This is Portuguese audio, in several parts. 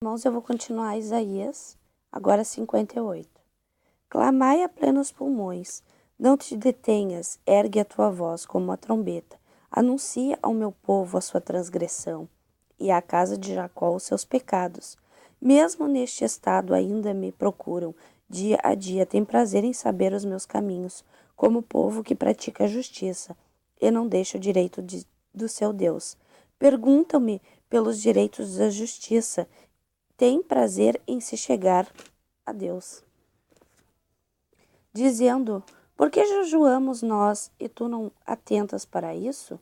Irmãos, eu vou continuar Isaías, agora 58. Clamai a plenos pulmões, não te detenhas, ergue a tua voz como uma trombeta. Anuncia ao meu povo a sua transgressão e à casa de Jacó os seus pecados. Mesmo neste estado ainda me procuram, dia a dia têm prazer em saber os meus caminhos, como povo que pratica a justiça e não deixa o direito do seu Deus. Perguntam-me pelos direitos da justiça, têm prazer em se chegar a Deus, dizendo: por que jejuamos nós e tu não atentas para isso?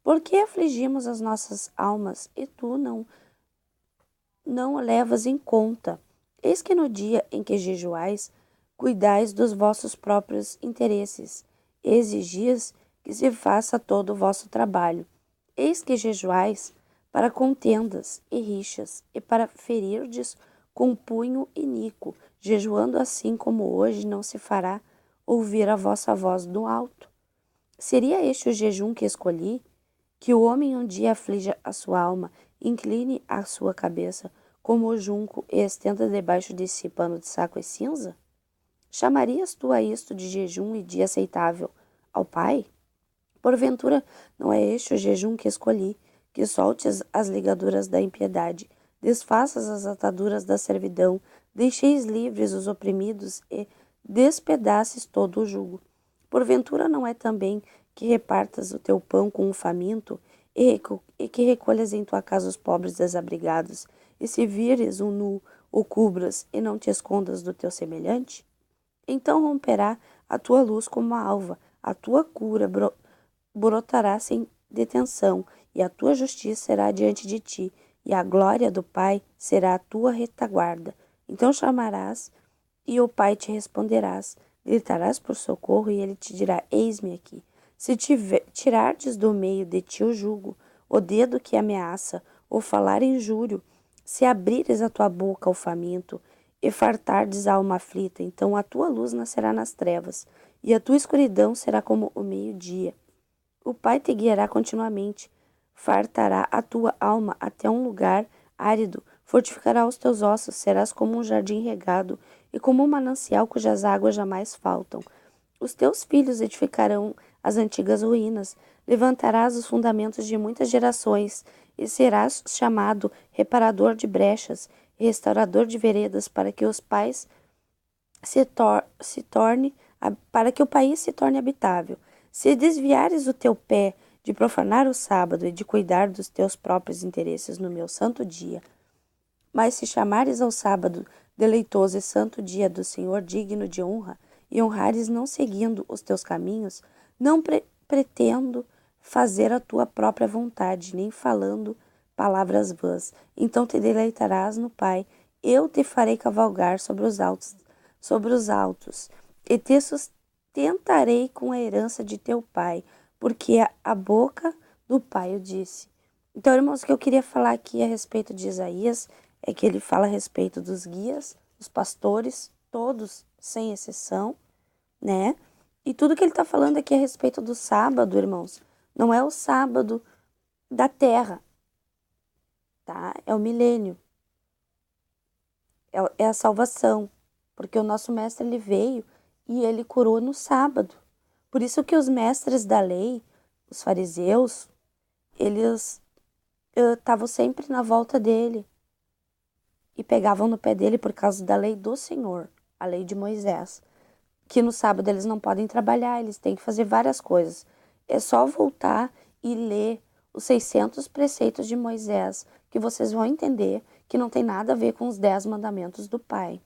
Por que afligimos as nossas almas e tu não o levas em conta? Eis que no dia em que jejuais, cuidais dos vossos próprios interesses, e exigis que se faça todo o vosso trabalho. Eis que jejuais para contendas e rixas, e para ferirdes com punho iníquo, jejuando assim como hoje não se fará ouvir a vossa voz do alto. Seria este o jejum que escolhi? Que o homem um dia aflija a sua alma, incline a sua cabeça, como o junco, e estenda debaixo de si pano de saco e cinza? Chamarias tu a isto de jejum e dia aceitável ao Pai? Porventura, não é este o jejum que escolhi, que soltes as ligaduras da impiedade, desfaças as ataduras da servidão, deixeis livres os oprimidos e despedaces todo o jugo. Porventura não é também que repartas o teu pão com o faminto e que recolhas em tua casa os pobres desabrigados, e se vires um nu, o cubras e não te escondas do teu semelhante? Então romperá a tua luz como a alva, a tua cura brotará sem detenção, e a tua justiça será diante de ti, e a glória do Pai será a tua retaguarda. Então chamarás, e o Pai te responderás, gritarás por socorro, e ele te dirá: eis-me aqui. Se tirardes do meio de ti o jugo, o dedo que ameaça, ou falar injúrio, se abrires a tua boca ao faminto, e fartardes a alma aflita, então a tua luz nascerá nas trevas, e a tua escuridão será como o meio-dia. O Pai te guiará continuamente, fartará a tua alma até um lugar árido, fortificará os teus ossos, serás como um jardim regado e como um manancial cujas águas jamais faltam. Os teus filhos edificarão as antigas ruínas, levantarás os fundamentos de muitas gerações, e serás chamado reparador de brechas, restaurador de veredas, para que os pais para que o país se torne habitável. Se desviares o teu pé de profanar o sábado e de cuidar dos teus próprios interesses no meu santo dia, mas se chamares ao sábado deleitoso e santo dia do Senhor digno de honra, e honrares não seguindo os teus caminhos, não pretendo fazer a tua própria vontade, nem falando palavras vãs. Então te deleitarás no Pai, eu te farei cavalgar sobre os altos, e te sustentarei com a herança de teu pai, porque a boca do Pai o disse. Então, irmãos, o que eu queria falar aqui a respeito de Isaías é que ele fala a respeito dos guias, dos pastores, todos, sem exceção, né? E tudo que ele está falando aqui a respeito do sábado, irmãos, não é o sábado da terra, tá? É o milênio, é a salvação, porque o nosso mestre, ele veio e ele curou no sábado. Por isso que os mestres da lei, os fariseus, eles estavam sempre na volta dele e pegavam no pé dele por causa da lei do Senhor, a lei de Moisés, que no sábado eles não podem trabalhar, eles têm que fazer várias coisas. É só voltar e ler os 600 preceitos de Moisés, que vocês vão entender que não tem nada a ver com os 10 mandamentos do Pai,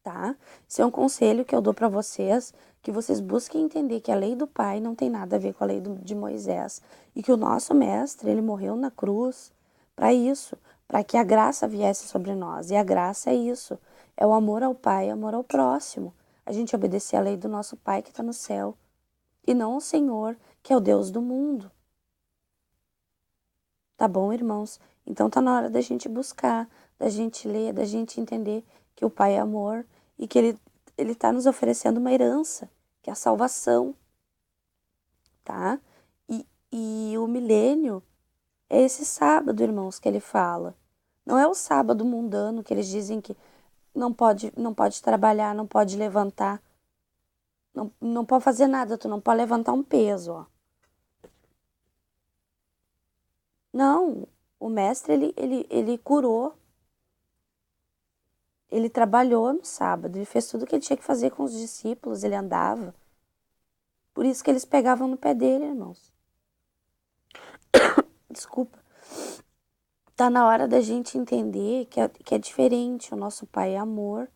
tá? Esse é um conselho que eu dou para vocês, que vocês busquem entender que a lei do Pai não tem nada a ver com a lei de Moisés, e que o nosso mestre, ele morreu na cruz para isso, para que a graça viesse sobre nós. E a graça é isso, é o amor ao Pai, amor ao próximo. A gente obedecer a lei do nosso Pai que está no céu, e não ao Senhor, que é o Deus do mundo. Tá bom, irmãos? Então tá na hora da gente buscar, da gente ler, da gente entender que o Pai é amor e que ele tá nos oferecendo uma herança, que é a salvação, tá? E o milênio é esse sábado, irmãos, que ele fala. Não é o sábado mundano que eles dizem que não pode trabalhar, não pode levantar, não pode fazer nada, tu não pode levantar um peso, ó. Não, o mestre, ele curou, ele trabalhou no sábado, ele fez tudo o que ele tinha que fazer com os discípulos, ele andava. Por isso que eles pegavam no pé dele, irmãos. Desculpa. Tá na hora da gente entender que é diferente. O nosso pai é amor.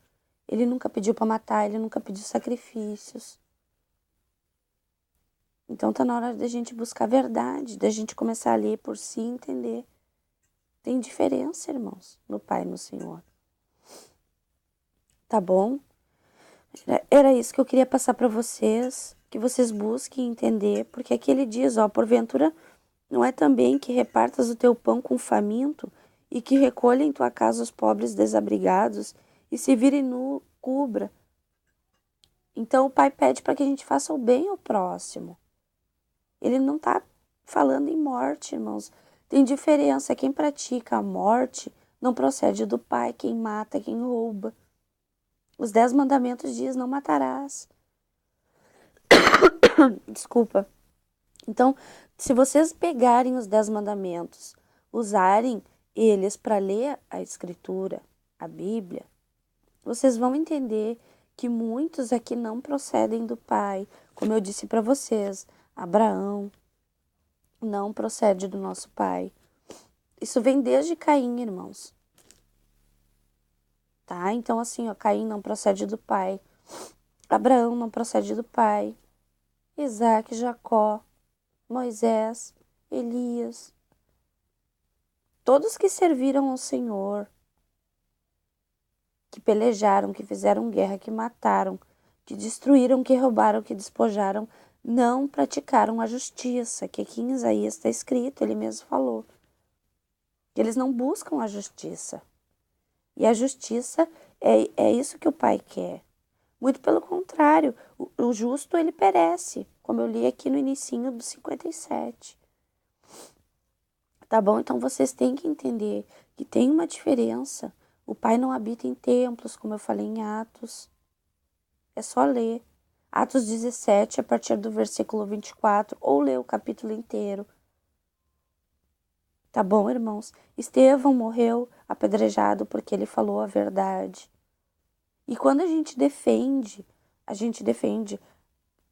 Ele nunca pediu para matar, ele nunca pediu sacrifícios. Então tá na hora da gente buscar a verdade, da gente começar a ler por si e entender. Tem diferença, irmãos, no Pai e no Senhor. Tá bom? Era isso que eu queria passar para vocês, que vocês busquem entender, porque aqui ele diz, ó, porventura não é também que repartas o teu pão com o faminto e que recolha em tua casa os pobres desabrigados e se vire nu, cubra. Então o Pai pede para que a gente faça o bem ao próximo. Ele não está falando em morte, irmãos. Tem diferença. Quem pratica a morte não procede do Pai. Quem mata, quem rouba. Os 10 mandamentos diz, não matarás. Desculpa. Então, se vocês pegarem os 10 mandamentos, usarem eles para ler a Escritura, a Bíblia, vocês vão entender que muitos aqui não procedem do Pai. Como eu disse para vocês, Abraão não procede do nosso pai. Isso vem desde Caim, irmãos. Tá? Então, assim, ó, Caim não procede do pai. Abraão não procede do pai. Isaac, Jacó, Moisés, Elias. Todos que serviram ao Senhor, que pelejaram, que fizeram guerra, que mataram, que destruíram, que roubaram, que despojaram, não praticaram a justiça, que aqui em Isaías está escrito, ele mesmo falou. Eles não buscam a justiça. E a justiça é isso que o Pai quer. Muito pelo contrário, o justo ele perece, como eu li aqui no inicinho do 57. Tá bom? Então vocês têm que entender que tem uma diferença. O Pai não habita em templos, como eu falei em Atos. É só ler. Atos 17, a partir do versículo 24, ou ler o capítulo inteiro. Tá bom, irmãos? Estevão morreu apedrejado porque ele falou a verdade. E quando a gente defende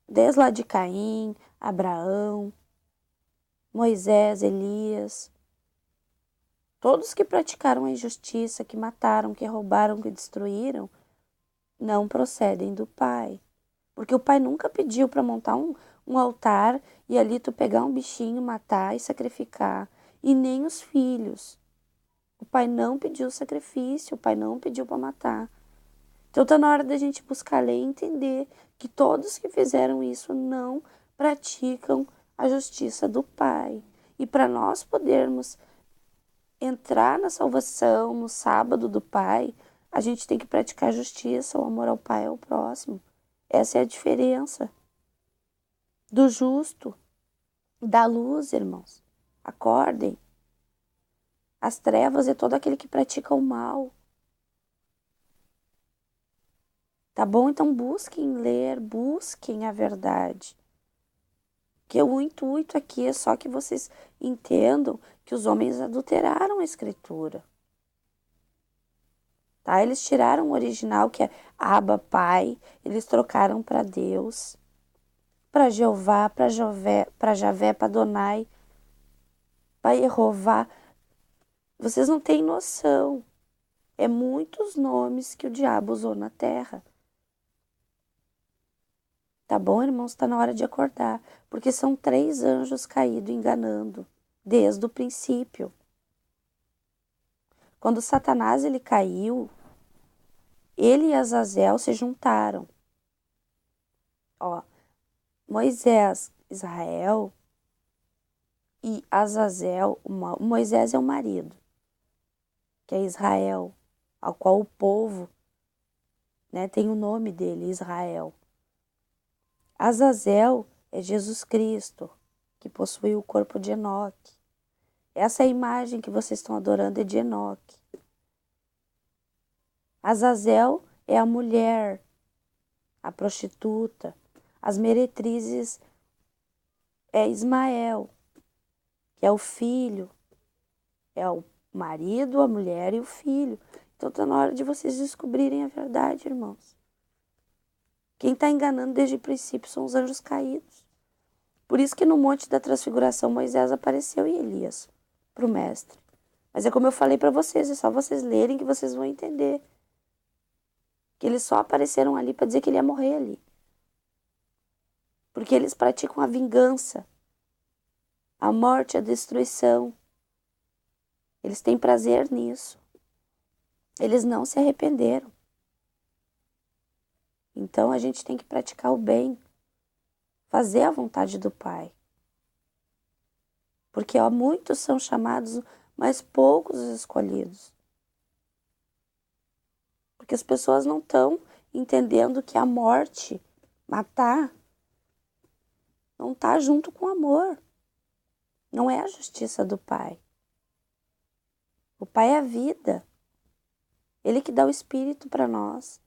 desde lá de Caim, Abraão, Moisés, Elias, todos que praticaram a injustiça, que mataram, que roubaram, que destruíram, não procedem do Pai. Porque o Pai nunca pediu para montar um altar e ali tu pegar um bichinho, matar e sacrificar. E nem os filhos. O Pai não pediu sacrifício, o Pai não pediu para matar. Então tá na hora da gente buscar ler e entender que todos que fizeram isso não praticam a justiça do Pai. E para nós podermos entrar na salvação no sábado do Pai, a gente tem que praticar a justiça, o amor ao Pai e ao próximo. Essa é a diferença do justo, da luz, irmãos. Acordem. As trevas é todo aquele que pratica o mal. Tá bom? Então busquem ler, busquem a verdade. Que o intuito aqui é só que vocês entendam que os homens adulteraram a Escritura. Tá? Eles tiraram o original, que é Abba, Pai, eles trocaram para Deus, para Jeová, para Javé, para Adonai, para Jeová. Vocês não têm noção. É muitos nomes que o diabo usou na terra. Tá bom, irmãos? Está na hora de acordar. Porque são 3 anjos caídos enganando. Desde o princípio. Quando Satanás ele caiu, ele e Azazel se juntaram. Ó, Moisés, Israel e Azazel, Moisés é o marido, que é Israel, ao qual o povo, né, tem o nome dele, Israel. Azazel é Jesus Cristo, que possui o corpo de Enoque. Essa é a imagem que vocês estão adorando é de Enoque. Azazel é a mulher, a prostituta. As meretrizes é Ismael, que é o filho. É o marido, a mulher e o filho. Então está na hora de vocês descobrirem a verdade, irmãos. Quem está enganando desde o princípio são os anjos caídos. Por isso que no Monte da Transfiguração Moisés apareceu e Elias para o mestre. Mas é como eu falei para vocês, é só vocês lerem que vocês vão entender. Que eles só apareceram ali para dizer que ele ia morrer ali. Porque eles praticam a vingança, a morte, a destruição. Eles têm prazer nisso. Eles não se arrependeram. Então a gente tem que praticar o bem, fazer a vontade do Pai. Porque muitos são chamados, mas poucos os escolhidos. Porque as pessoas não estão entendendo que a morte, matar, não está junto com o amor. Não é a justiça do Pai. O Pai é a vida. Ele que dá o Espírito para nós.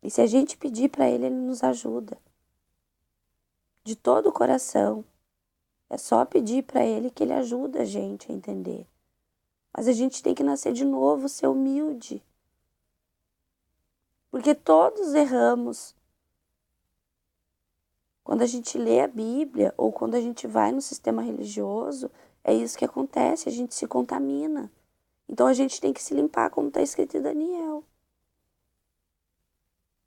E se a gente pedir para Ele, Ele nos ajuda. De todo o coração. É só pedir para Ele que Ele ajuda a gente a entender. Mas a gente tem que nascer de novo, ser humilde. Porque todos erramos. Quando a gente lê a Bíblia ou quando a gente vai no sistema religioso, é isso que acontece, a gente se contamina. Então a gente tem que se limpar, como está escrito em Daniel.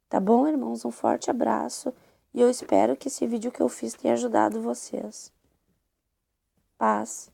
Tá bom, irmãos? Um forte abraço e eu espero que esse vídeo que eu fiz tenha ajudado vocês. Paz.